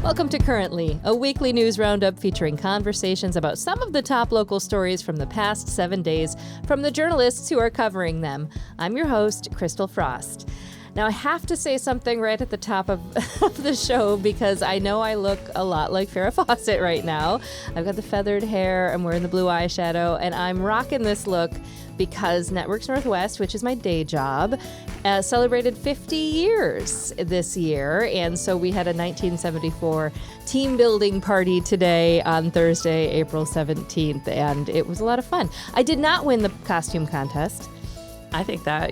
Welcome to Currently, a weekly news roundup featuring conversations about some of the top local stories from the past 7 days from the journalists who are covering them. I'm your host, Christal Frost. Now, I have to say something right at the top of the show because I know I look a lot like Farrah Fawcett right now. I've got the feathered hair, I'm wearing the blue eyeshadow, and I'm rocking this look because Networks Northwest, which is my day job, celebrated 50 years this year. And so we had a 1974 team building party today on Thursday, April 17th, and it was a lot of fun. I did not win the costume contest. I think that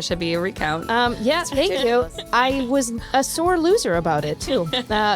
should be a recount. Yeah, thank you. I was a sore loser about it, too.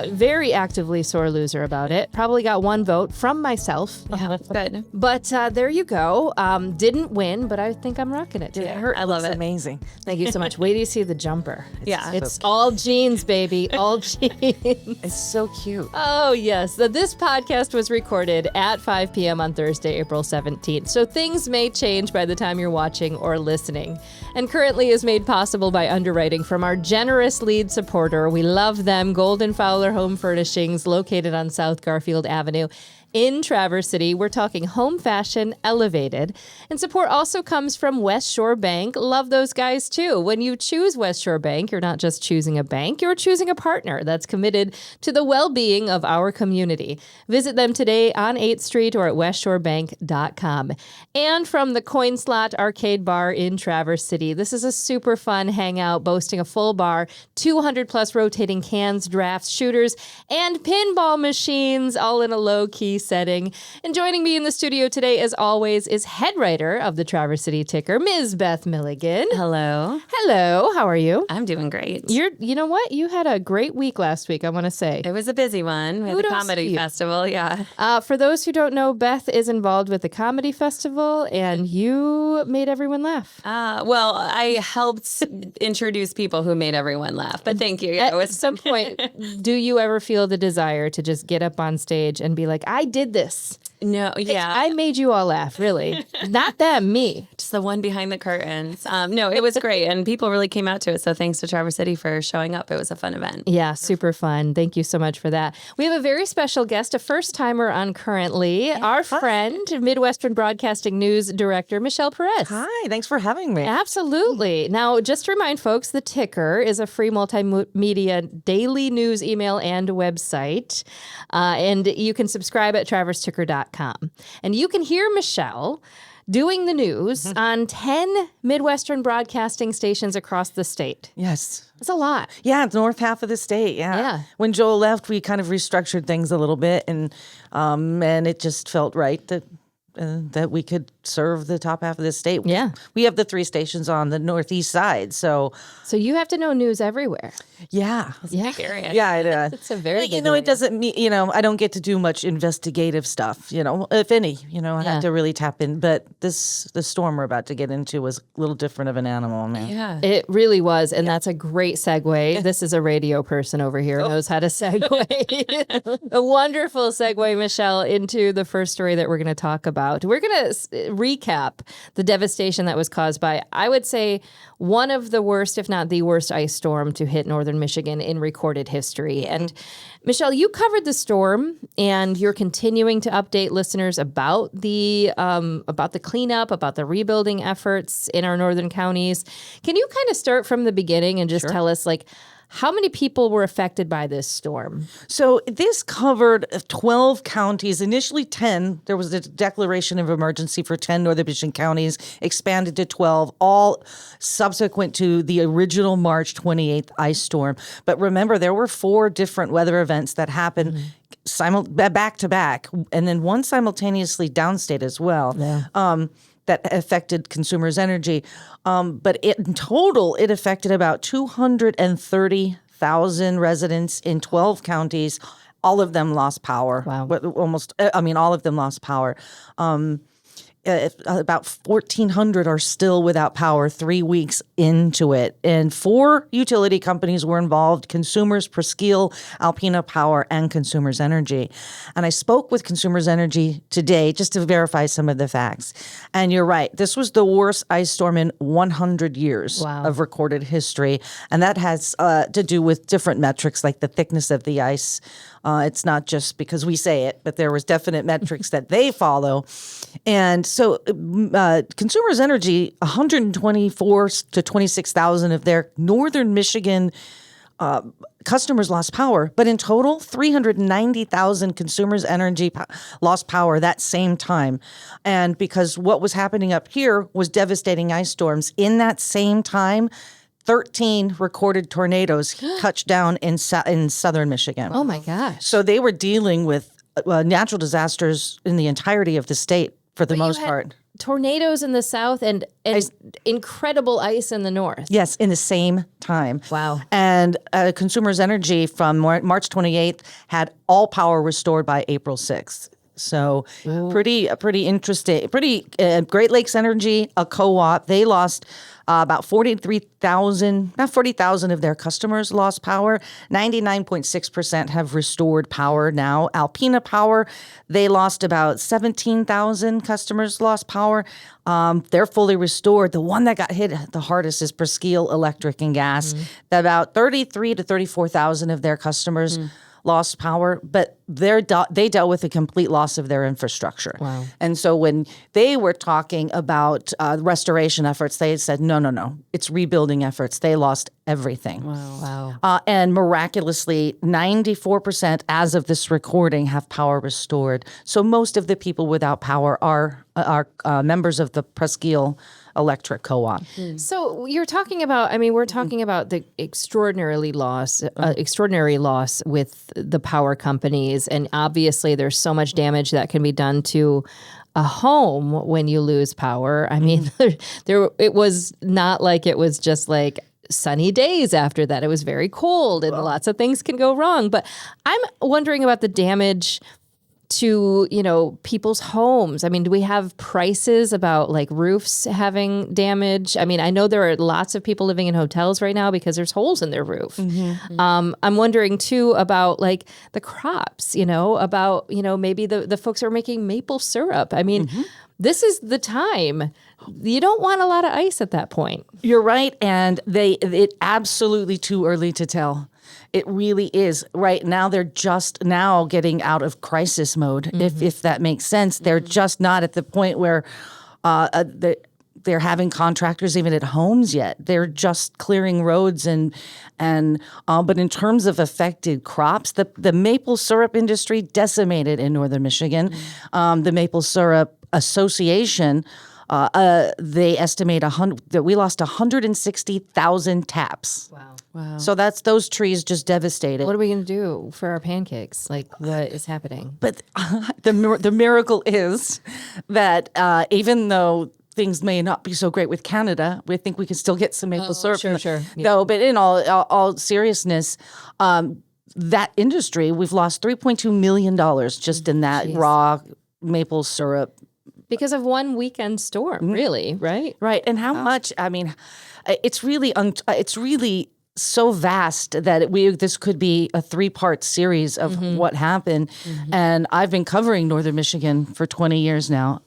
Very actively sore loser about it. Probably got one vote from myself. Yeah, that's good. But there you go. Didn't win, but I think I'm rocking it today. I love it. Amazing. Thank you so much. Wait till you see the jumper. It's so all jeans, baby. All jeans. It's so cute. Oh, yes. This podcast was recorded at 5 p.m. on Thursday, April 17th. So things may change by the time you're watching or listening. And Currently is made possible by underwriting from our generous lead supporter. We love them, Golden-Fowler Home Furnishings, located on South Garfield Avenue in Traverse City. We're talking home fashion elevated. And support also comes from West Shore Bank. Love those guys too. When you choose West Shore Bank, you're not just choosing a bank, you're choosing a partner that's committed to the well-being of our community. Visit them today on 8th Street or at westshorebank.com. And from the Coin Slot Arcade Bar in Traverse City, this is a super fun hangout boasting a full bar, 200 plus rotating cans, drafts, shooters, and pinball machines, all in a low-key setting. And joining me in the studio today, as always, is head writer of the Traverse City Ticker, Ms. Beth Milligan. Hello. Hello. How are you? I'm doing great. You know what? You had a great week last week, I want to say. It was a busy one. We had the comedy festival, yeah. For those who don't know, Beth is involved with the comedy festival, and you made everyone laugh. Well, I helped introduce people who made everyone laugh, but thank you. Yeah, At some point, do you ever feel the desire to just get up on stage and be like, I did this? No, yeah. I made you all laugh, really. Not them, me. Just the one behind the curtains. No, it was great, and people really came out to it, so thanks to Traverse City for showing up. It was a fun event. Yeah, super fun. Thank you so much for that. We have a very special guest, a first-timer on Currently, our friend, Midwestern Broadcasting News Director, Michelle Perez. Hi, thanks for having me. Absolutely. Now, just to remind folks, The Ticker is a free multimedia daily news email and website, and you can subscribe at traverseticker.com. And you can hear Michelle doing the news on 10 Midwestern broadcasting stations across the state. Yes. That's a lot. Yeah, it's north half of the state. Yeah. When Joel left, we kind of restructured things a little bit, and it just felt right that we could serve the top half of the state. Yeah. We have the 3 stations on the northeast side, so you have to know news everywhere. yeah. Yeah. Yeah, It's a very big it area. doesn't mean, I don't get to do much investigative stuff, if any, I have to really tap in. But the storm we're about to get into was a little different of an animal, man. Yeah. It really was, and that's a great segue. This is a radio person over here who knows how to segue. A wonderful segue, Michelle, into the first story that we're going to talk about. We're going to recap the devastation that was caused by, I would say, one of the worst, if not the worst, ice storm to hit northern Michigan in recorded history. And Michelle, you covered the storm, and you're continuing to update listeners about the cleanup, about the rebuilding efforts in our northern counties. Can you kind of start from the beginning and just tell us, how many people were affected by this storm? So this covered 12 counties, initially 10. There was a declaration of emergency for 10 northern Michigan counties, expanded to 12, all subsequent to the original March 28th ice storm. But remember, there were 4 different weather events that happened back to back, and then one simultaneously downstate as well. Yeah. That affected consumers' energy. But in total, it affected about 230,000 residents in 12 counties. All of them lost power. Wow. All of them lost power. about 1,400 are still without power 3 weeks into it. And 4 utility companies were involved: Consumers, Presqu'île, Alpena Power, and Consumers Energy. And I spoke with Consumers Energy today just to verify some of the facts. And you're right. This was the worst ice storm in 100 years of recorded history. And that has to do with different metrics like the thickness of the ice. It's not just because we say it, but there was definite metrics that they follow. And so Consumers Energy, 124 to 26,000 of their northern Michigan customers lost power. But in total, 390,000 Consumers Energy lost power that same time. And because what was happening up here was devastating ice storms, in that same time, 13 recorded tornadoes touched down in southern Michigan. Oh, my gosh. So they were dealing with natural disasters in the entirety of the state for the most part. Tornadoes in the south and incredible ice in the north. Yes, in the same time. Wow. And Consumers Energy from March 28th had all power restored by April 6th. So pretty interesting. Great Lakes Energy, a co-op, they lost about 40,000 of their customers lost power. 99.6% have restored power now. Alpena Power, they lost about 17,000 customers lost power. They're fully restored. The one that got hit the hardest is Presqu'île Electric and Gas. About 33 to 34,000 of their customers lost power, but they dealt with a complete loss of their infrastructure. Wow. And so when they were talking about restoration efforts, they said, no, it's rebuilding efforts. They lost everything. Wow. And miraculously, 94% as of this recording have power restored. So most of the people without power are members of the Presqu'île Electric Co-op. So you're talking about, we're talking about the extraordinary loss with the power companies. And obviously there's so much damage that can be done to a home when you lose power. It was not like it was just like sunny days after that. It was very cold and lots of things can go wrong. But I'm wondering about the damage to, people's homes. Do we have prices about like roofs having damage? I know there are lots of people living in hotels right now because there's holes in their roof. I'm wondering too about like the crops, about, maybe the folks who are making maple syrup. This is the time. You don't want a lot of ice at that point. You're right. And it absolutely too early to tell. It really is. Right now, they're just now getting out of crisis mode, if that makes sense. They're just not at the point where they're having contractors even at homes yet. They're just clearing roads but in terms of affected crops, the maple syrup industry decimated in northern Michigan. The Maple Syrup Association, they estimate that we lost 160,000 taps. Wow. So those trees just devastated. What are we going to do for our pancakes? Like, what is happening? But the miracle is that even though things may not be so great with Canada, we think we can still get some maple syrup. Sure. No, but in all seriousness, that industry, we've lost $3.2 million just in that raw maple syrup. Because of one weekend storm, really, right? Right. And how much, it's really so vast that this could be a 3-part series of what happened. And I've been covering northern Michigan for 20 years now.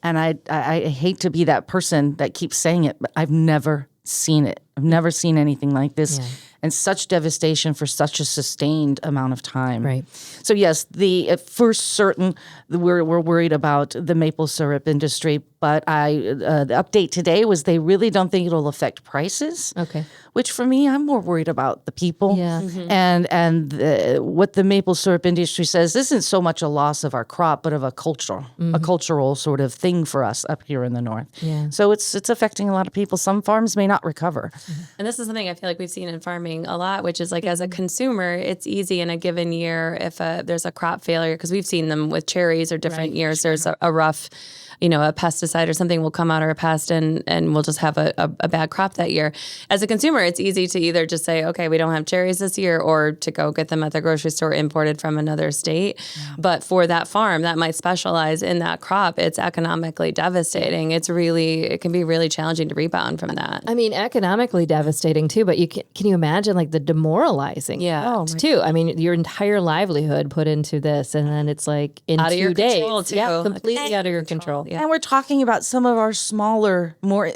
And I hate to be that person that keeps saying it, but I've never seen it. I've never seen anything like this. Yeah. And such devastation for such a sustained amount of time. Right. So yes, for certain, we're worried about the maple syrup industry. But the update today was they really don't think it'll affect prices. Okay. Which for me, I'm more worried about the people. Yeah. And what the maple syrup industry says isn't so much a loss of our crop, but of a cultural sort of thing for us up here in the north. Yeah. So it's affecting a lot of people. Some farms may not recover. And this is something I feel like we've seen in farming a lot, which is like as a consumer, it's easy in a given year if there's a crop failure, because we've seen them with cherries or different years. There's a rough, a pesticide pesticide or something will come out or a pest and we'll just have a bad crop that year. As a consumer, it's easy to either just say, okay, we don't have cherries this year, or to go get them at the grocery store imported from another state. Yeah. But for that farm that might specialize in that crop, it's economically devastating. It can be really challenging to rebound from that. I mean, economically devastating too, but can you imagine like the demoralizing too? I mean, your entire livelihood put into this, and then it's like in out 2 days. Too. Yeah, completely out of your control. Yeah. And we're talking about some of our smaller, more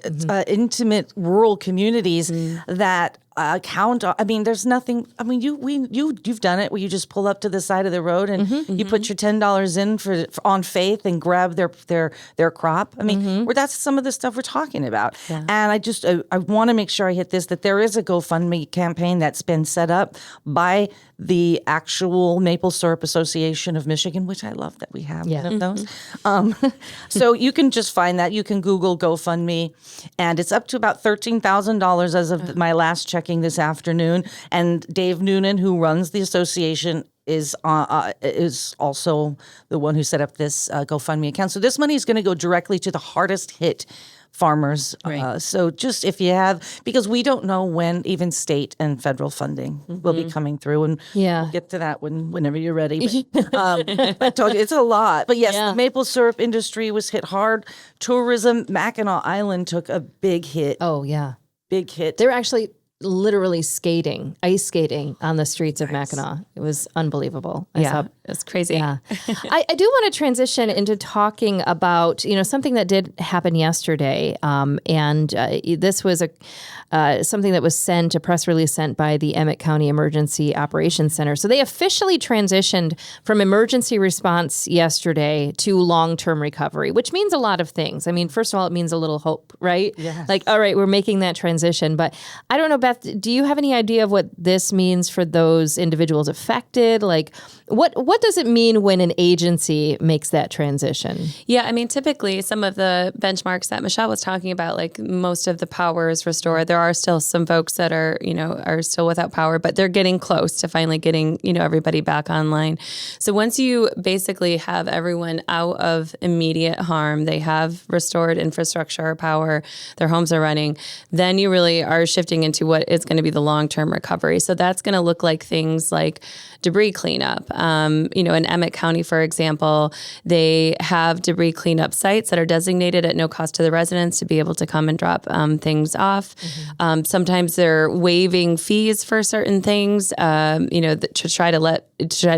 intimate rural communities that count on. I mean, there's nothing. I mean, you've done it where you just pull up to the side of the road and you put your $10 in for on faith and grab their crop. I mean, that's some of the stuff we're talking about. Yeah. And I want to make sure I hit this, that there is a GoFundMe campaign that's been set up by the actual Maple Syrup Association of Michigan, which I love that we have one of those. So you can just find that. You can Google GoFundMe, and it's up to about $13,000 as of my last checking this afternoon. And Dave Noonan, who runs the association, is also the one who set up this GoFundMe account. So this money is going to go directly to the hardest hit farmers. Right. So just if you have, because we don't know when even state and federal funding will be coming through, and we'll get to that whenever you're ready. But, I told you, it's a lot. But yes, the maple syrup industry was hit hard. Tourism, Mackinac Island took a big hit. Oh, yeah. Big hit. They're actually literally ice skating on the streets of Mackinac. It was unbelievable. It's crazy. Yeah. I do want to transition into talking about, something that did happen yesterday. This was something that was a press release sent by the Emmett County Emergency Operations Center. So they officially transitioned from emergency response yesterday to long-term recovery, which means a lot of things. I mean, first of all, it means a little hope, right? Yes. Like, all right, we're making that transition. But I don't know, Beth, do you have any idea of what this means for those individuals affected? Like, what does it mean when an agency makes that transition? Yeah, I mean, typically some of the benchmarks that Michelle was talking about, like most of the power is restored. There are still some folks that are still without power, but they're getting close to finally getting, everybody back online. So once you basically have everyone out of immediate harm, they have restored infrastructure or power, their homes are running, then you really are shifting into what is going to be the long-term recovery. So that's going to look like things like debris cleanup. In Emmett County, for example, they have debris cleanup sites that are designated at no cost to the residents to be able to come and drop things off. Sometimes they're waiving fees for certain things, to try to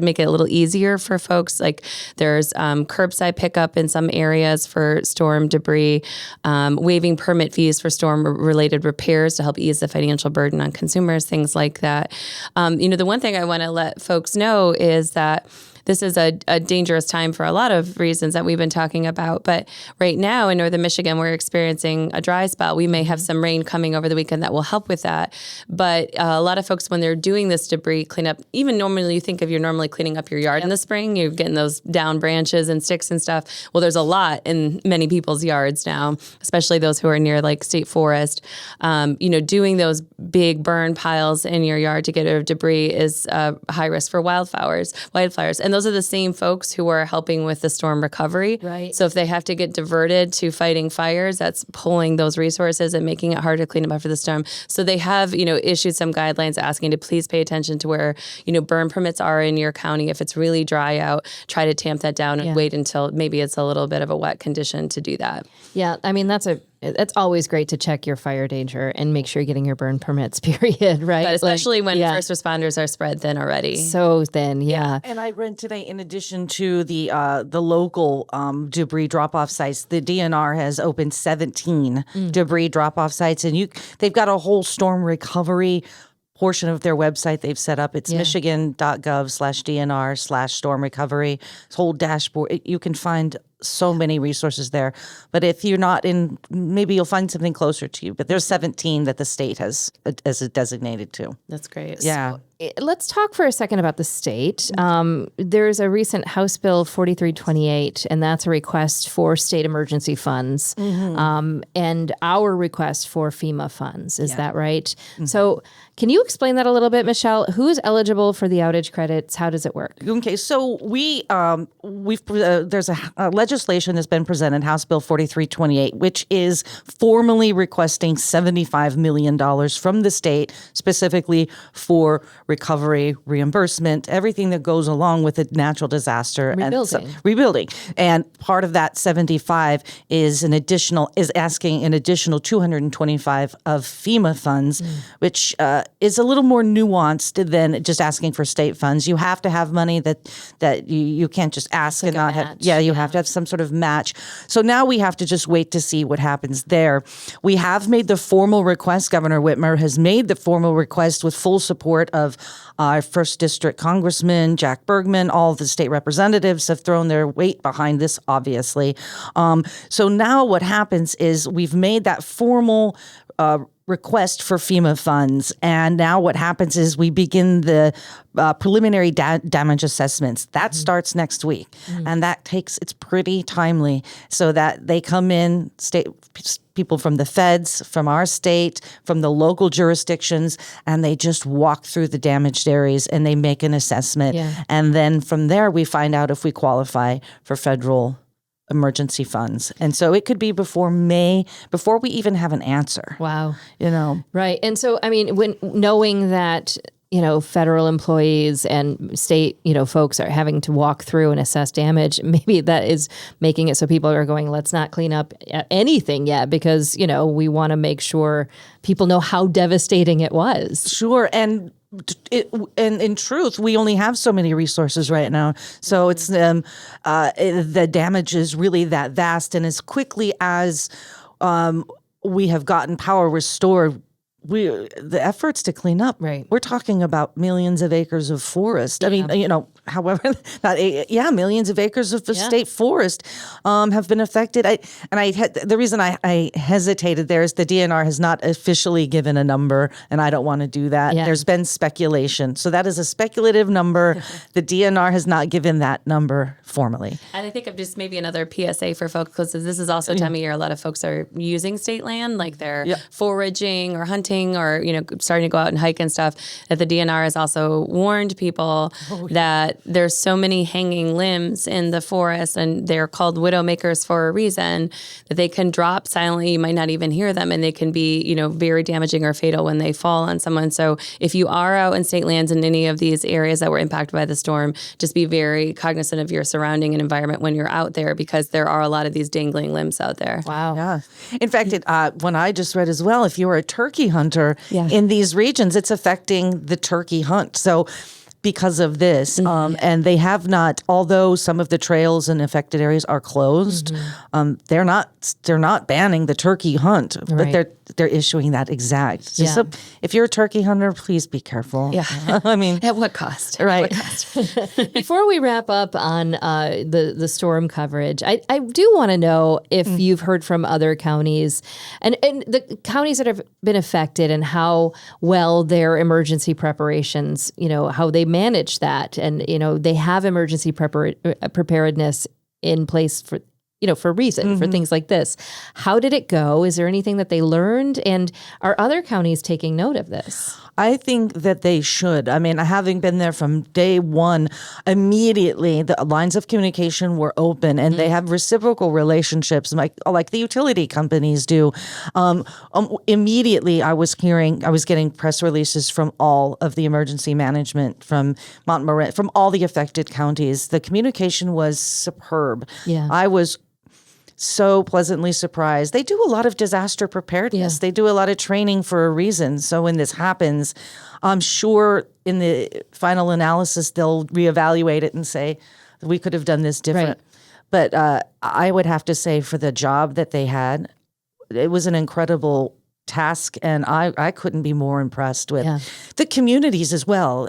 make it a little easier for folks. Like there's curbside pickup in some areas for storm debris, waiving permit fees for storm-related repairs to help ease the financial burden on consumers, things like that. The one thing I want to let folks know is that this is a dangerous time for a lot of reasons that we've been talking about. But right now in northern Michigan, we're experiencing a dry spell. We may have some rain coming over the weekend that will help with that. But a lot of folks, when they're doing this debris cleanup, even normally you think of you're normally cleaning up your yard in the spring, you're getting those down branches and sticks and stuff. Well, there's a lot in many people's yards now, especially those who are near like state forest. Doing those big burn piles in your yard to get rid of debris is high risk for wildfires. And those are the same folks who are helping with the storm recovery. Right. So if they have to get diverted to fighting fires, that's pulling those resources and making it harder to clean them after the storm. So they have, issued some guidelines asking to please pay attention to where, burn permits are in your county. If it's really dry out, try to tamp that down and wait until maybe it's a little bit of a wet condition to do that. Yeah, I mean, that's always great to check your fire danger and make sure you're getting your burn permits, period, right? But especially when first responders are spread thin already. So thin, yeah. And I read today, in addition to the local debris drop-off sites, the DNR has opened 17 debris drop-off sites, and they've got a whole storm recovery portion of their website they've set up. It's michigan.gov/DNR/storm recovery. This whole dashboard. You can find so many resources there. But if you're not in, maybe you'll find something closer to you. But there's 17 that the state has designated to. That's great. Yeah. let's talk for a second about the state. There's a recent House Bill 4328, and that's a request for state emergency funds, and our request for FEMA funds. Is that right? So can you explain that a little bit, Michelle? Who is eligible for the outage credits? How does it work? Okay, so there's a legislation that's been presented, House Bill 4328, which is formally requesting $75 million from the state, specifically for recovery, reimbursement, everything that goes along with a natural disaster. Rebuilding. And part of that 75 is asking an additional 225 of FEMA funds, which is a little more nuanced than just asking for state funds. You have to have money that you can't just ask and not have. Yeah, you have to have some sort of match. So now we have to just wait to see what happens there. We have made the formal request. Governor Whitmer has made the formal request with full support of our 1st District Congressman, Jack Bergman. All of the state representatives have thrown their weight behind this, obviously. So now what happens is we've made that formal request for FEMA funds. And now what happens is we begin the preliminary damage assessments. That starts next week. And it's pretty timely, so that they come in, people from the feds, from our state, from the local jurisdictions, and they just walk through the damaged areas and they make an assessment. Yeah. And then from there, we find out if we qualify for federal emergency funds. And so it could be before May, before we even have an answer. Wow. Right. And so, I mean, when knowing that, federal employees and state, folks are having to walk through and assess damage, maybe that is making it so people are going, let's not clean up anything yet, because, we want to make sure people know how devastating it was. Sure. And in truth, we only have so many resources right now. So it's the damage is really that vast. And as quickly as we have gotten power restored, the efforts to clean up, right? We're talking about millions of acres of forest. I mean, however, millions of acres of the state forest have been affected. The reason I hesitated there is the DNR has not officially given a number, and I don't want to do that. Yeah. There's been speculation, so that is a speculative number. The DNR has not given that number formally. And I think of just maybe another PSA for folks, because this is also a time of year a lot of folks are using state land, like they're foraging or hunting, or starting to go out and hike and stuff, that the DNR has also warned people that there's so many hanging limbs in the forest, and they're called widowmakers for a reason, that they can drop silently. You might not even hear them, and they can be very damaging or fatal when they fall on someone. So if you are out in state lands in any of these areas that were impacted by the storm, just be very cognizant of your surrounding and environment when you're out there, because there are a lot of these dangling limbs out there. Wow. Yeah. In fact, when I just read as well, if you're a turkey hunter in these regions, it's affecting the turkey hunt. So because of this, and they have not, although some of the trails in affected areas are closed, they're not banning the turkey hunt, but they're issuing that exact. So if you're a turkey hunter, please be careful. Yeah. I mean, at what cost? Right. At what cost? Before we wrap up on the storm coverage, I do want to know if you've heard from other counties and the counties that have been affected, and how well their emergency preparations, how they manage that, and they have emergency preparedness in place for for a reason, for things like this. How did it go? Is there anything that they learned? And are other counties taking note of this? I think that they should. I mean, having been there from day one, immediately the lines of communication were open, and they have reciprocal relationships like the utility companies do. Immediately, I was getting press releases from all of the emergency management, from Montmorency, from all the affected counties. The communication was superb. Yeah. I was so pleasantly surprised. They do a lot of disaster preparedness. Yeah. They do a lot of training for a reason. So when this happens, I'm sure in the final analysis, they'll reevaluate it and say, we could have done this different. Right. But I would have to say, for the job that they had, it was an incredible task, and I couldn't be more impressed with the communities as well.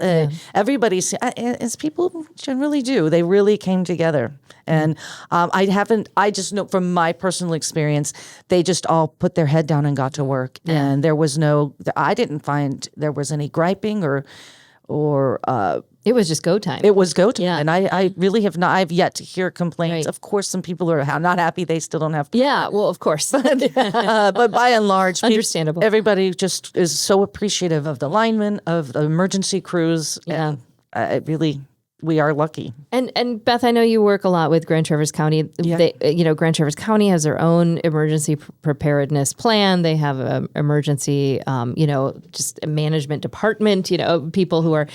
Everybody's, as people generally do, they really came together. And I just know from my personal experience, they just all put their head down and got to work. And I didn't find there was any griping or it was just go time. it was go time. Yeah. And I really have not. I've yet to hear complaints. Right. Of course, some people are not happy they still don't have. Yeah, well, of course. But by and large, Understandable. everybody just is so appreciative of the linemen, of the emergency crews. Yeah. And, really, we are lucky. And Beth, I know you work a lot with Grand Traverse County. Yeah. Grand Traverse County has their own emergency preparedness plan. They have an emergency, just a management department, people who are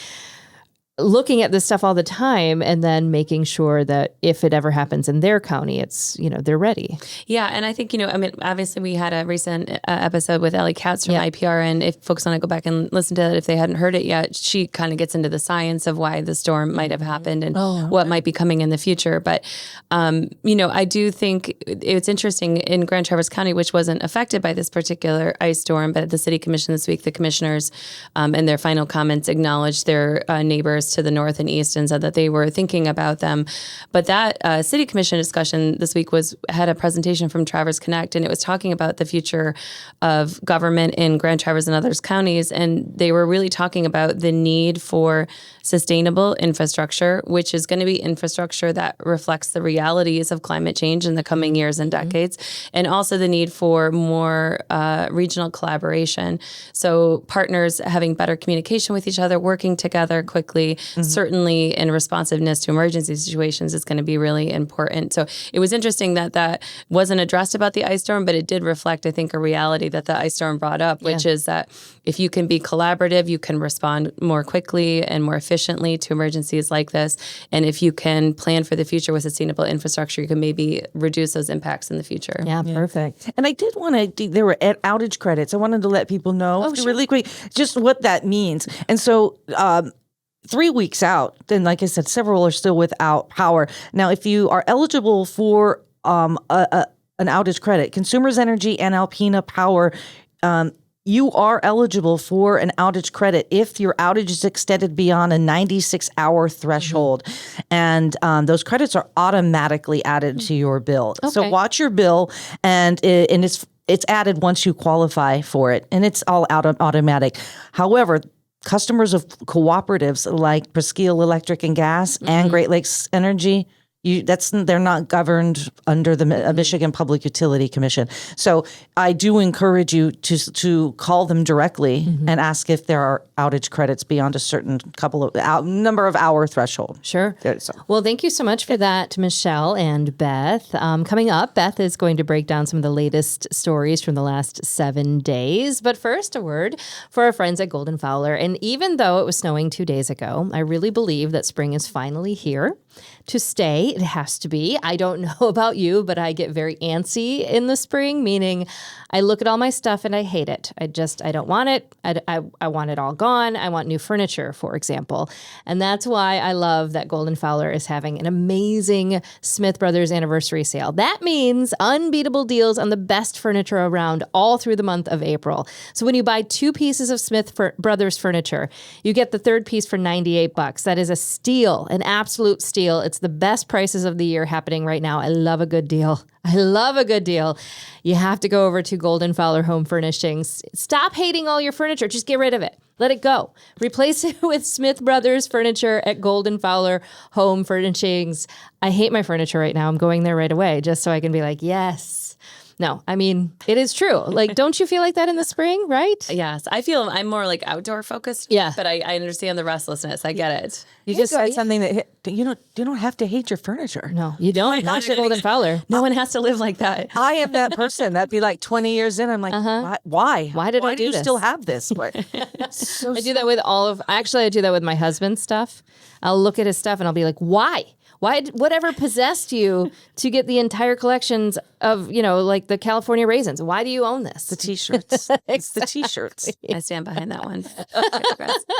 looking at this stuff all the time and then making sure that if it ever happens in their county, it's, they're ready. Yeah. And I think, obviously we had a recent episode with Ellie Katz from IPR. And if folks want to go back and listen to it, if they hadn't heard it yet, she kind of gets into the science of why the storm might have happened and what might be coming in the future. But, I do think it's interesting in Grand Traverse County, which wasn't affected by this particular ice storm, but at the city commission this week, the commissioners in their final comments acknowledged their neighbors to the north and east and said that they were thinking about them. But that city commission discussion this week had a presentation from Traverse Connect, and it was talking about the future of government in Grand Traverse and other counties. And they were really talking about the need for sustainable infrastructure, which is going to be infrastructure that reflects the realities of climate change in the coming years and decades, and also the need for more regional collaboration. So partners having better communication with each other, working together quickly, certainly in responsiveness to emergency situations is going to be really important. So it was interesting that wasn't addressed about the ice storm, but it did reflect, I think, a reality that the ice storm brought up, which is that if you can be collaborative, you can respond more quickly and more efficiently to emergencies like this. And if you can plan for the future with sustainable infrastructure, you can maybe reduce those impacts in the future. Yeah, perfect. And I did want to, there were outage credits. I wanted to let people know really quick just what that means. And so 3 weeks out, then like I said, several are still without power. Now, if you are eligible for an outage credit, Consumers Energy and Alpena Power, you are eligible for an outage credit if your outage is extended beyond a 96-hour threshold. And those credits are automatically added to your bill. Okay. So watch your bill, and it's added once you qualify for it, and it's all automatic. However, customers of cooperatives like Presqu'île Electric and Gas and Great Lakes Energy, they're not governed under the Michigan Public Utility Commission. So I do encourage you to call them directly and ask if there are outage credits beyond a certain number of hour threshold. Sure. Well, thank you so much for that, Michelle and Beth. Coming up, Beth is going to break down some of the latest stories from the last 7 days. But first, a word for our friends at Golden-Fowler. And even though it was snowing 2 days ago, I really believe that spring is finally here to stay. It has to be. I don't know about you, but I get very antsy in the spring, meaning I look at all my stuff and I hate it. I don't want it. I want it all gone. I want new furniture, for example. And that's why I love that Golden-Fowler is having an amazing Smith Brothers anniversary sale. That means unbeatable deals on the best furniture around all through the month of April. So when you buy 2 pieces of Smith Brothers furniture, you get the third piece for $98. That is a steal, an absolute steal. It's the best prices of the year happening right now. I love a good deal. I love a good deal. You have to go over to Golden-Fowler Home Furnishings. Stop hating all your furniture. Just get rid of it. Let it go. Replace it with Smith Brothers furniture at Golden-Fowler Home Furnishings. I hate my furniture right now. I'm going there right away just so I can be like, yes. No, I mean, it is true. Like, don't you feel like that in the spring, right? Yes. I feel I'm more like outdoor focused. Yeah. But I understand the restlessness. I get it. You just said something that you don't have to hate your furniture. No, you don't. Not at Golden-Fowler. No one has to live like that. I am that person. That'd be like 20 years in. I'm like, why? Why did I do you this? Still have this? I do that with I do that with my husband's stuff. I'll look at his stuff and I'll be like, why? Whatever possessed you to get the entire collections of, like the California raisins? Why do you own this? The T-shirts. It's the T-shirts. I stand behind that one.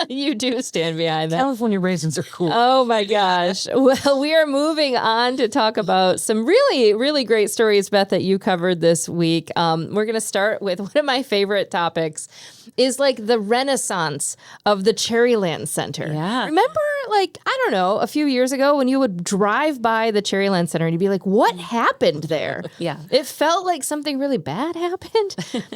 You do stand behind that. California raisins are cool. Oh my gosh. Well, we are moving on to talk about some really, really great stories, Beth, that you covered this week. We're going to start with one of my favorite topics is like the renaissance of the Cherryland Center. Yeah. Remember like, I don't know, a few years ago when you would drive by the Cherryland Center and you'd be like, what happened there? Yeah. It felt like something really bad happened.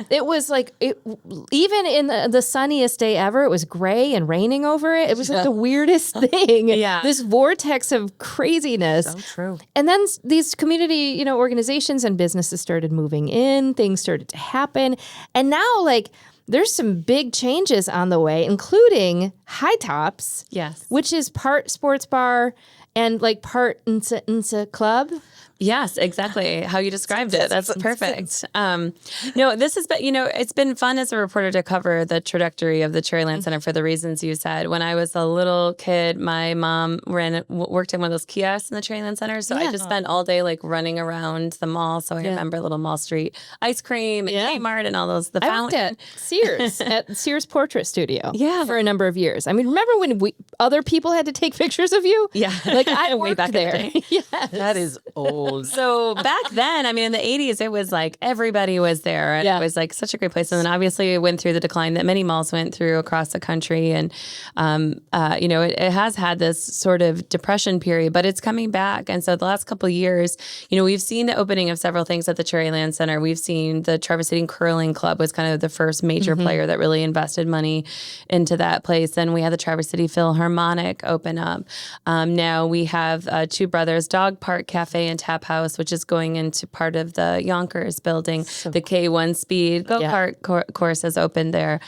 It was like, even in the sunniest day ever, it was gray and raining over it. It was like the weirdest thing. Yeah. This vortex of craziness. So true. And then these community, organizations and businesses started moving in. Things started to happen. And now, like, there's some big changes on the way, including High Tops. Yes. Which is part sports bar and like part Nsa club. Yes, exactly. How you described it. That's perfect. No, this has been, it's been fun as a reporter to cover the trajectory of the Cherryland Center for the reasons you said. When I was a little kid, my mom worked in one of those kiosks in the Cherryland Center. So I just spent all day like running around the mall. So I remember Little Mall Street ice cream and Kmart and all those, the fountain. I worked at Sears, at Sears Portrait Studio for a number of years. I mean, remember when other people had to take pictures of you? Yeah. Like I Way worked back there. in the day. Yes. That is old. So back then, I mean, in the 80s, it was like everybody was there. And it was like such a great place. And then obviously it went through the decline that many malls went through across the country. And, it has had this sort of depression period, but it's coming back. And so the last couple of years, we've seen the opening of several things at the Cherryland Center. We've seen the Traverse City Curling Club was kind of the first major player that really invested money into that place. Then we had the Traverse City Philharmonic open up. Now we have Two Brothers Dog Park Cafe and Tap House, which is going into part of the Yonkers building. The K1 Speed go-kart course has opened there.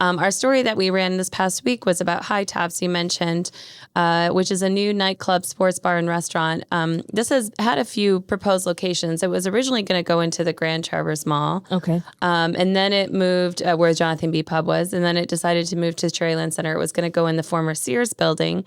Our story that we ran this past week was about High Tops, you mentioned, which is a new nightclub, sports bar, and restaurant. This has had a few proposed locations. It was originally going to go into the Grand Traverse Mall. Okay. And then it moved where Jonathan B. Pub was, and then it decided to move to Cherryland Center. It was going to go in the former Sears building.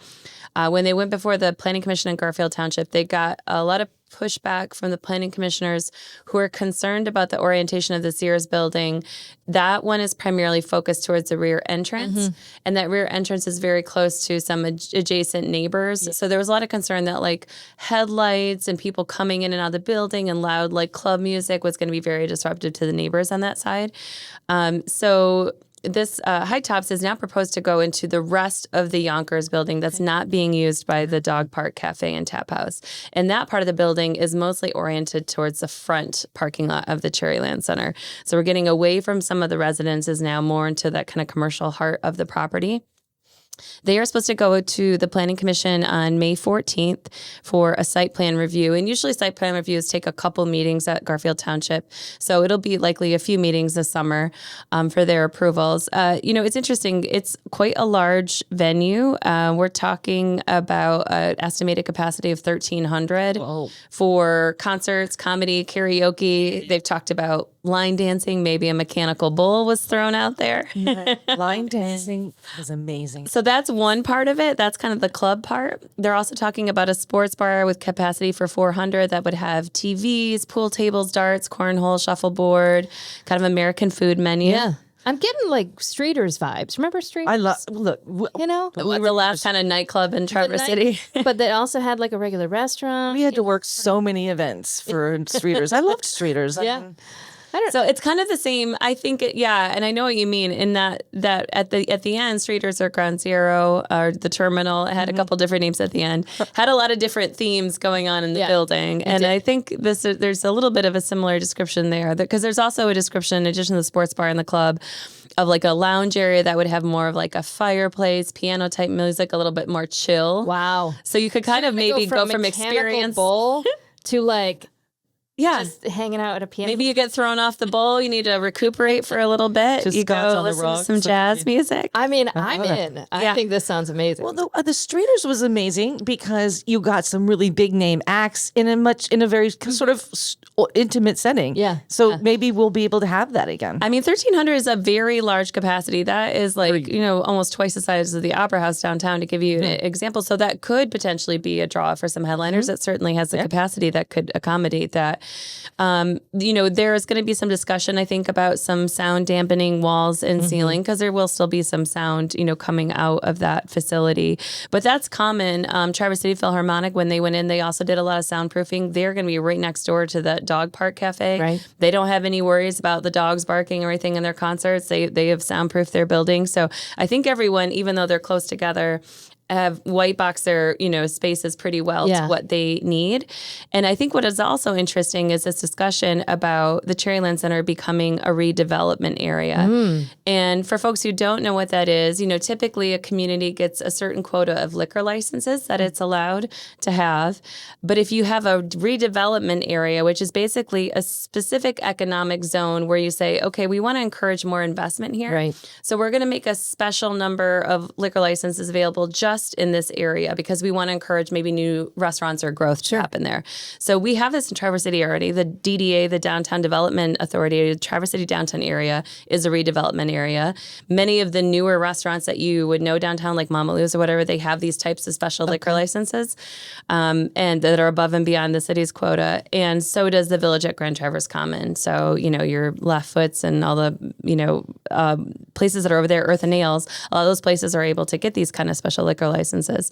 When they went before the Planning Commission in Garfield Township, they got a lot of pushback from the planning commissioners who are concerned about the orientation of the Sears building. That one is primarily focused towards the rear entrance, and that rear entrance is very close to some adjacent neighbors. So there was a lot of concern that like headlights and people coming in and out of the building and loud like club music was going to be very disruptive to the neighbors on that side. So this High Tops is now proposed to go into the rest of the Yonkers building that's not being used by the Dog Park Cafe and Tap House. And that part of the building is mostly oriented towards the front parking lot of the Cherryland Center. So we're getting away from some of the residences now more into that kind of commercial heart of the property. They are supposed to go to the Planning Commission on May 14th for a site plan review. And usually site plan reviews take a couple meetings at Garfield Township. So it'll be likely a few meetings this summer for their approvals. It's interesting. It's quite a large venue. We're talking about an estimated capacity of 1,300 for concerts, comedy, karaoke. They've talked about line dancing. Maybe a mechanical bull was thrown out there. Line dancing is amazing. So that's one part of it. That's kind of the club part. They're also talking about a sports bar with capacity for 400 that would have TVs, pool tables, darts, cornhole, shuffleboard, kind of American food menu. Yeah. I'm getting like Streeters vibes. Remember Streeters? I love, look, We were the last kind of nightclub in Traverse City. But they also had like a regular restaurant. we had to work so many events for Streeters. I loved Streeters. Yeah. So it's kind of the same. I think, and I know what you mean in that at the end, Streeters or Ground Zero or the Terminal, it had a couple different names at the end, had a lot of different themes going on in the building. And I think there's a little bit of a similar description there because there's also a description in addition to the sports bar and the club of like a lounge area that would have more of like a fireplace, piano type music, a little bit more chill. Wow. So you could kind of maybe go from experience bowl to like just hanging out at a piano. Maybe you get thrown off the bowl. You need to recuperate for a little bit. Just you Scott's go on the listen to rocks. some jazz music. I mean, I'm in. I think this sounds amazing. Well, the Streeters was amazing because you got some really big name acts in a very sort of intimate setting. Yeah. So maybe we'll be able to have that again. I mean, 1,300 is a very large capacity. That is like, almost twice the size of the Opera House downtown, to give you an example. So that could potentially be a draw for some headliners. It certainly has the capacity that could accommodate that. There is going to be some discussion, I think, about some sound dampening walls and ceiling because there will still be some sound, coming out of that facility. But that's common. Traverse City Philharmonic, when they went in, they also did a lot of soundproofing. They're going to be right next door to the Dog Park Cafe. Right. They don't have any worries about the dogs barking or anything in their concerts. They have soundproofed their building. So I think everyone, even though they're close together, have white box their, spaces pretty well to what they need. And I think what is also interesting is this discussion about the Cherryland Center becoming a redevelopment area. And for folks who don't know what that is, typically a community gets a certain quota of liquor licenses that it's allowed to have. But if you have a redevelopment area, which is basically a specific economic zone where you say, okay, we want to encourage more investment here. Right. So we're going to make a special number of liquor licenses available just in this area because we want to encourage maybe new restaurants or growth to happen there. So we have this in Traverse City already. The DDA, the Downtown Development Authority, the Traverse City Downtown area is a redevelopment area. Many of the newer restaurants that you would know downtown, like Mama Lou's or whatever, they have these types of special liquor licenses and that are above and beyond the city's quota. And so does the Village at Grand Traverse Common. So, your Left Foots and all the, places that are over there, Earth and Nails, a lot of those places are able to get these kind of special liquor licenses.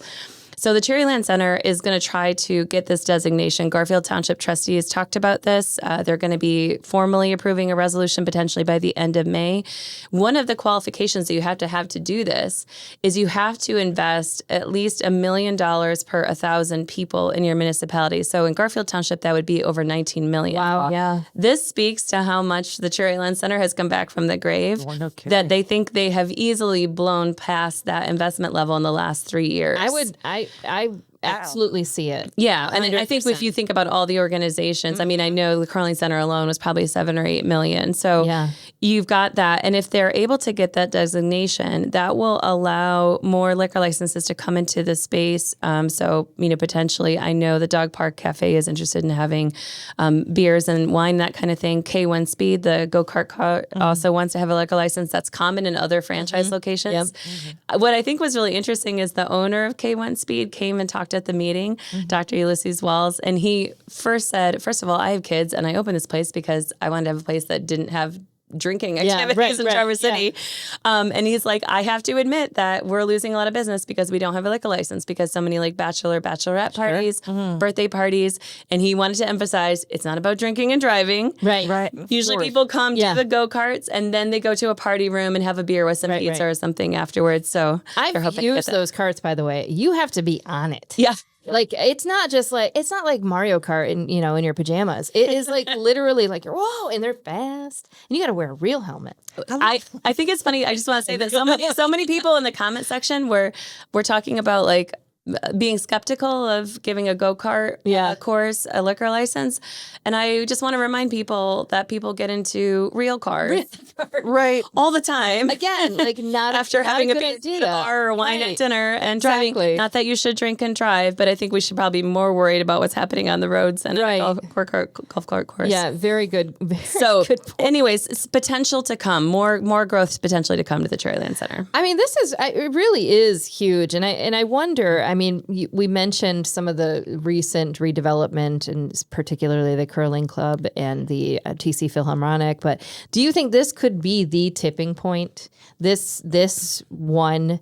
So the Cherryland Center is going to try to get this designation. Garfield Township trustees talked about this. They're going to be formally approving a resolution potentially by the end of May. One of the qualifications that you have to do this is you have to invest at least $1 million per 1,000 people in your municipality. So in Garfield Township, that would be over $19 million. Wow. Yeah. This speaks to how much the Cherryland Center has come back from the grave, that they think they have easily blown past that investment level in the last 3 years. I absolutely see it. Yeah. And I think if you think about all the organizations, I mean, I know the Curling Center alone was probably 7 or 8 million. So you've got that. And if they're able to get that designation, that will allow more liquor licenses to come into the space. So, potentially, I know the Dog Park Cafe is interested in having beers and wine, that kind of thing. K1 Speed, the go-kart car, also wants to have a liquor license. That's common in other franchise locations. What I think was really interesting is the owner of K1 Speed came and talked at the meeting, Dr. Ulysses Walls, and he first said, first of all, I have kids and I opened this place because I wanted to have a place that didn't have drinking activities in Traverse City. And he's like, I have to admit that we're losing a lot of business because we don't have a liquor license because so many bachelorette parties, birthday parties. And he wanted to emphasize it's not about drinking and driving. Right. Usually people come to the go-karts and then they go to a party room and have a beer with some pizza or something afterwards. So I've used those carts, by the way. You have to be on it. Yeah. Like, it's not like Mario Kart in your pajamas. It is like literally like, whoa, and they're fast. And you got to wear a real helmet. I think it's funny. I just want to say that so many people in the comment section were talking about like being skeptical of giving a go-kart course a liquor license. And I just want to remind people that people get into real cars all the time. Again, like not after having a good pizza idea. bar or wine at dinner and driving. Exactly. Not that you should drink and drive, but I think we should probably be more worried about what's happening on the roads and a golf cart course. Yeah, very good. So good point. anyways, it's potential to come, more growth potentially to come to the Cherryland Center. I mean, it really is huge. And I wonder, I mean, we mentioned some of the recent redevelopment and particularly the Curling Club and the TC Philharmonic. But do you think this could be the tipping point? This one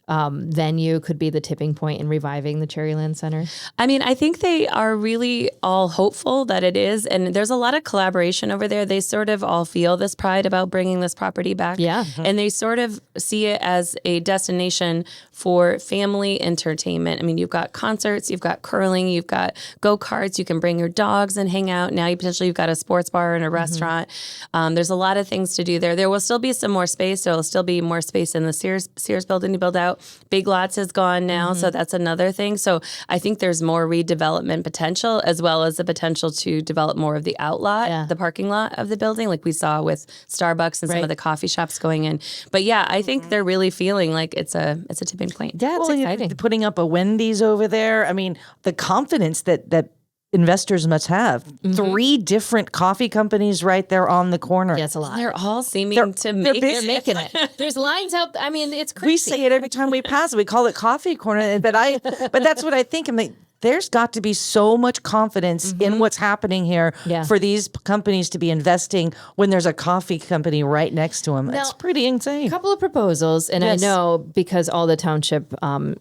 venue could be the tipping point in reviving the Cherryland Center? I mean, I think they are really all hopeful that it is. And there's a lot of collaboration over there. They sort of all feel this pride about bringing this property back. Yeah. And they sort of see it as a destination for family entertainment. I mean, you've got concerts, you've got curling, you've got go-karts, you can bring your dogs and hang out. Now you've got a sports bar and a restaurant. There's a lot of things to do there. There will still be some more space. There will still be more space in the Sears building to build out. Big Lots is gone now, so that's another thing. So I think there's more redevelopment potential as well as the potential to develop more of the outlot, the parking lot of the building, like we saw with Starbucks and some of the coffee shops going in. But yeah, I think they're really feeling like it's a tipping point. Yeah, it's exciting. Putting up a Wendy's over there. I mean, the confidence that investors must have. 3 different coffee companies right there on the corner. Yeah, it's a lot. They're all seeming to make They're making it. There's lines out. I mean, it's crazy. We say it every time we pass it. We call it coffee corner. But that's what I think. I'm like, there's got to be so much confidence in what's happening here for these companies to be investing when there's a coffee company right next to them. It's pretty insane. A couple of proposals, and I know because all the township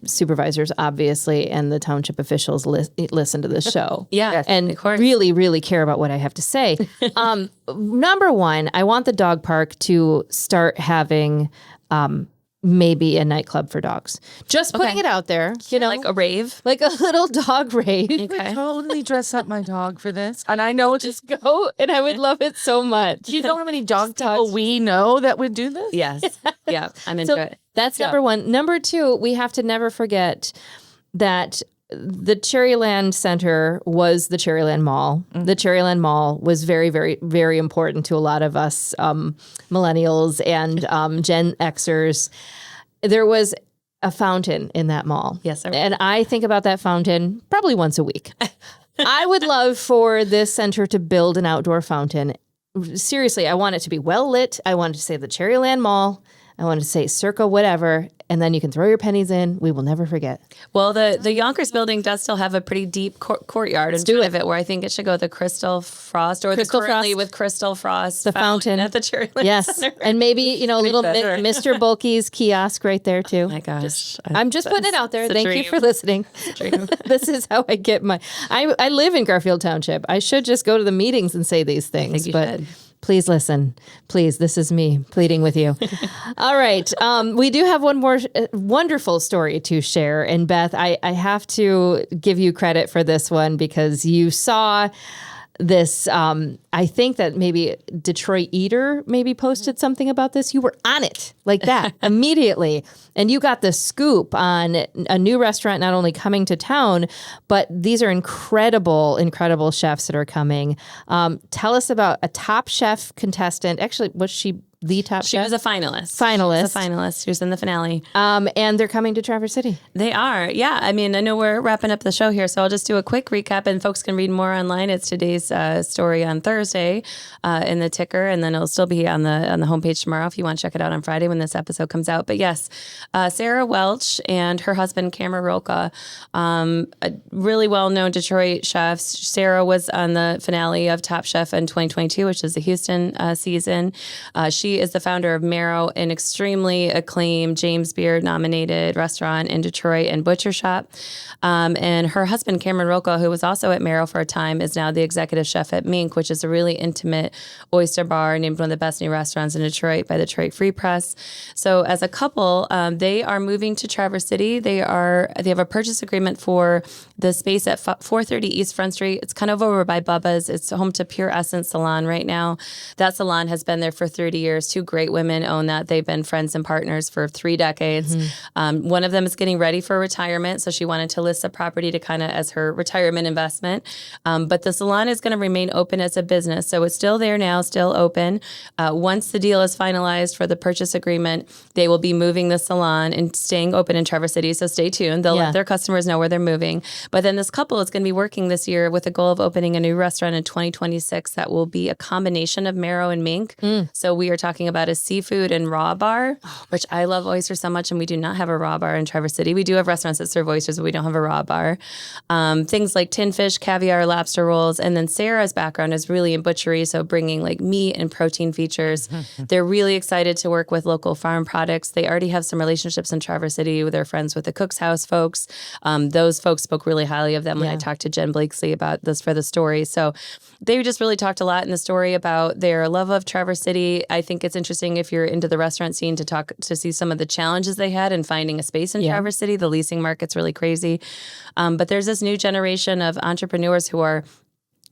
supervisors, obviously, and the township officials listen to this show. And of course. really, really care about what I have to say. Number one, I want the dog park to start having maybe a nightclub for dogs. Just putting it out there, like a rave, like a little dog rave. Okay. Totally dress up my dog for this. And I know Just go, and I would love it so much. you know how many dog people we know that would do this? Yes. Yeah. I'm into it. That's number one. Number two, we have to never forget that the Cherryland Center was the Cherryland Mall. Mm-hmm. The Cherryland Mall was very, very, very important to a lot of us millennials and Gen Xers. There was a fountain in that mall. Yes, sir. And I think about that fountain probably once a week. I would love for this center to build an outdoor fountain. Seriously, I want it to be well lit. I want it to say the Cherryland Mall. I want to say circa whatever, and then you can throw your pennies in. We will never forget. Well, the Yonkers building does still have a pretty deep courtyard in front of it, where I think it should go the Crystal Frost or Crystal the currently Frost. with Crystal Frost The fountain at the Cherryland Yes, Center. and maybe little Mr. Bulky's kiosk right there too. Oh my gosh, I'm just putting it out there. Thank you dream. for listening. This is how I get I live in Garfield Township. I should just go to the meetings and say these things, think you but should. please listen. Please, this is me pleading with you. All right. We do have one more wonderful story to share. And Beth, I have to give you credit for this one because you saw this. I think that maybe Detroit Eater maybe posted something about this. You were on it like that immediately. And you got the scoop on a new restaurant not only coming to town, but these are incredible, incredible chefs that are coming. Tell us about a Top Chef contestant. Actually, was she the top She chef? was a finalist. Finalist. She was a finalist. She was in the finale. And they're coming to Traverse City. They are. Yeah. I mean, I know we're wrapping up the show here, so I'll just do a quick recap and folks can read more online. It's today's story on Thursday in the ticker, and then it'll still be on the homepage tomorrow if you want to check it out on Friday when this episode comes out. But yes, Sarah Welch and her husband, Cameron Roca, a really well-known Detroit chefs. Sarah was on the finale of Top Chef in 2022, which is the Houston season. She is the founder of Marrow, an extremely acclaimed James Beard nominated restaurant in Detroit and butcher shop. And her husband, Cameron Roca, who was also at Marrow for a time, is now the executive chef at Mink, which is a really intimate oyster bar named one of the best new restaurants in Detroit by the Detroit Free Press. So as a couple, they are moving to Traverse City. They have a purchase agreement for the space at 430 East Front Street. It's kind of over by Bubba's. It's home to Pure Essence Salon right now. That salon has been there for 30 years. Two great women own that. They've been friends and partners for 3 decades. Mm-hmm. One of them is getting ready for retirement, so she wanted to list the property to kind of as her retirement investment. But the salon is going to remain open as a business, so it's still there now, still open. Once the deal is finalized for the purchase agreement, they will be moving the salon and staying open in Traverse City. So stay tuned. They'll let their customers know where they're moving. But then this couple is going to be working this year with a goal of opening a new restaurant in 2026 that will be a combination of Marrow and Mink. So we are talking about a seafood and raw bar, which I love oysters so much, and we do not have a raw bar in Traverse City. We do have restaurants that serve oysters, but we don't have a raw bar. Things like tin fish, caviar, lobster rolls, and then Sarah's background is really in butchery, so bringing like meat and protein features. They're really excited to work with local farm products. They already have some relationships in Traverse City with their friends with the Cook's House folks. Those folks spoke really highly of them when I talked to Jen Blakesley about this for the story. So they just really talked a lot in the story about their love of Traverse City. I think it's interesting if you're into the restaurant scene to see some of the challenges they had in finding a space in Traverse City. The leasing market's really crazy. But there's this new generation of entrepreneurs who are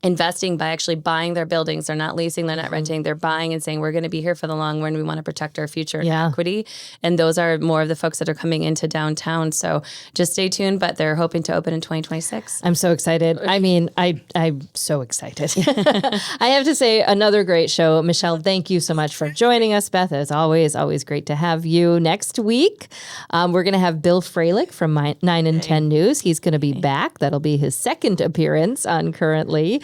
investing by actually buying their buildings. They're not leasing, they're not renting, they're buying and saying, we're going to be here for the long run. We want to protect our future and equity. And those are more of the folks that are coming into downtown. So just stay tuned, but they're hoping to open in 2026. I'm so excited. I mean, I'm so excited. I have to say, another great show. Michelle, thank you so much for joining us. Beth, as always great to have you. Next week, we're going to have Bill Freilich from 9 and 10 News. He's going to be back. That'll be his second appearance on Currently.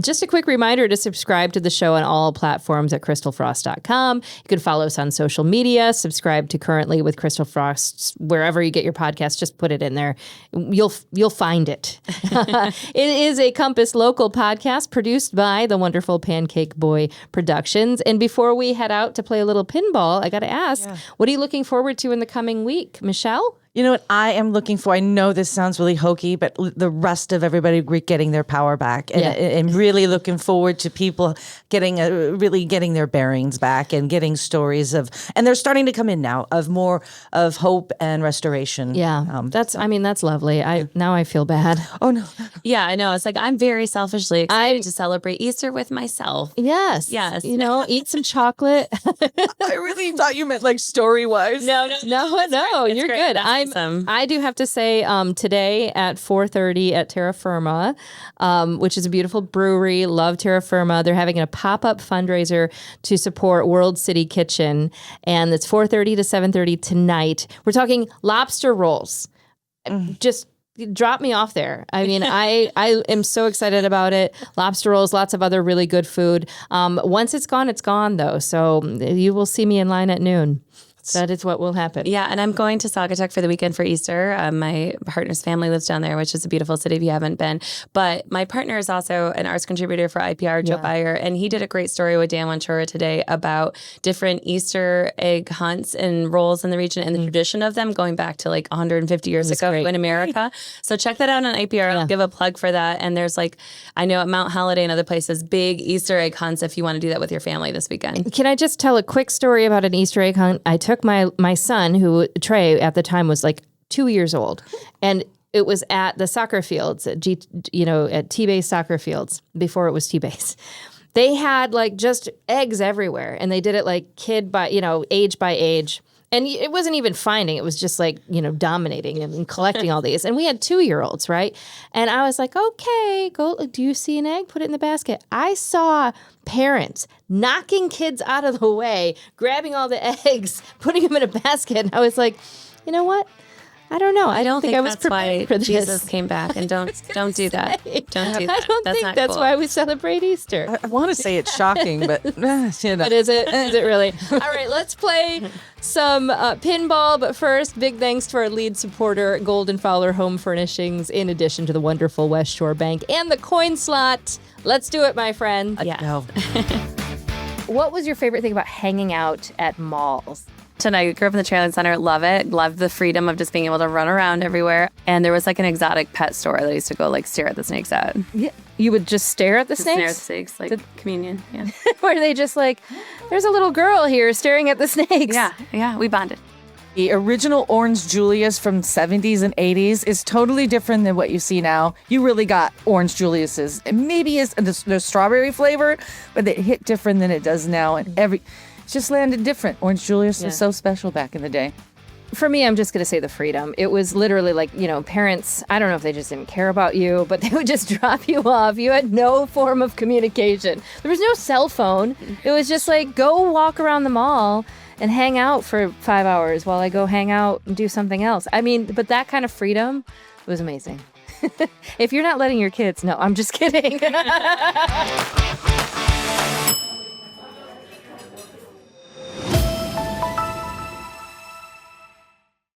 Just a quick reminder to subscribe to the show on all platforms at crystalfrost.com. You can follow us on social media, subscribe to Currently with Crystal Frost, wherever you get your podcast, just put it in there. You'll find it. It is a Compass local podcast produced by the wonderful Pancake Boy Productions. And before we head out to play a little pinball, I got to ask, what are you looking forward to in the coming week? Michelle? You know what I am looking for? I know this sounds really hokey, but the rest of everybody getting their power back, and really looking forward to people really getting their bearings back and getting stories and they're starting to come in now of more of hope and restoration. Yeah, that's lovely. Now I feel bad. Oh no. Yeah, I know. It's like I'm very selfishly excited to celebrate Easter with myself. Yes. Eat some chocolate. I really thought you meant like story wise. No. You're great. good. That's awesome. I do have to say, today at 4:30 at Terra Firma, which is a beautiful brewery. Love Terra Firma. They're having a pop-up fundraiser to support World City Kitchen, and it's 4:30 to 7:30 tonight. We're talking lobster rolls. Just drop me off there. I mean, I am so excited about it. Lobster rolls, lots of other really good food. Once it's gone though. So you will see me in line at noon. That is what will happen. Yeah, and I'm going to Saugatuck for the weekend for Easter. My partner's family lives down there, which is a beautiful city if you haven't been. But my partner is also an arts contributor for IPR, Joe Beyer, and he did a great story with Dan Wanchura today about different Easter egg hunts and rolls in the region and the tradition of them going back to like 150 years ago in America. So check that out on IPR. I'll give a plug for that. And there's I know at Mount Holiday and other places, big Easter egg hunts if you want to do that with your family this weekend. Can I just tell a quick story about an Easter egg hunt? I took my son, who Trey at the time was like 2 years old, and it was at the soccer fields at T-Base soccer fields before it was T-Base. They had just eggs everywhere, and they did it kid by age by age. And it wasn't even finding. It was just dominating and collecting all these. And we had 2-year-olds, right? And I was like, okay, go. Do you see an egg? Put it in the basket. I saw parents knocking kids out of the way, grabbing all the eggs, putting them in a basket. And I was like, you know what? I don't know. I don't think I was prepared for this. Jesus came back, and don't do that. Don't do that. I don't think that's cool. why we celebrate Easter. I want to say it's shocking, but But is it? Is it really? All right, let's play some pinball. But first, big thanks to our lead supporter, Golden-Fowler Home Furnishings, in addition to the wonderful West Shore Bank and the coin slot. Let's do it, my friend. no. What was your favorite thing about hanging out at malls? I grew up in the Cherryland Center. Love it. Love the freedom of just being able to run around everywhere. And there was an exotic pet store that I used to go stare at the snakes at. Yeah. You would just stare at the snakes? Stare at the snakes, communion. Yeah. Were they just there's a little girl here staring at the snakes? Yeah. We bonded. The original Orange Julius from 70s and 80s is totally different than what you see now. You really got Orange Julius's. And maybe it's the strawberry flavor, but it hit different than it does now. And it just landed different. Orange Julius was so special back in the day. For me, I'm just going to say the freedom. It was literally parents, I don't know if they just didn't care about you, but they would just drop you off. You had no form of communication. There was no cell phone. It was just go walk around the mall and hang out for 5 hours while I go hang out and do something else. I mean, but that kind of freedom was amazing. If you're not letting your kids, no, I'm just kidding.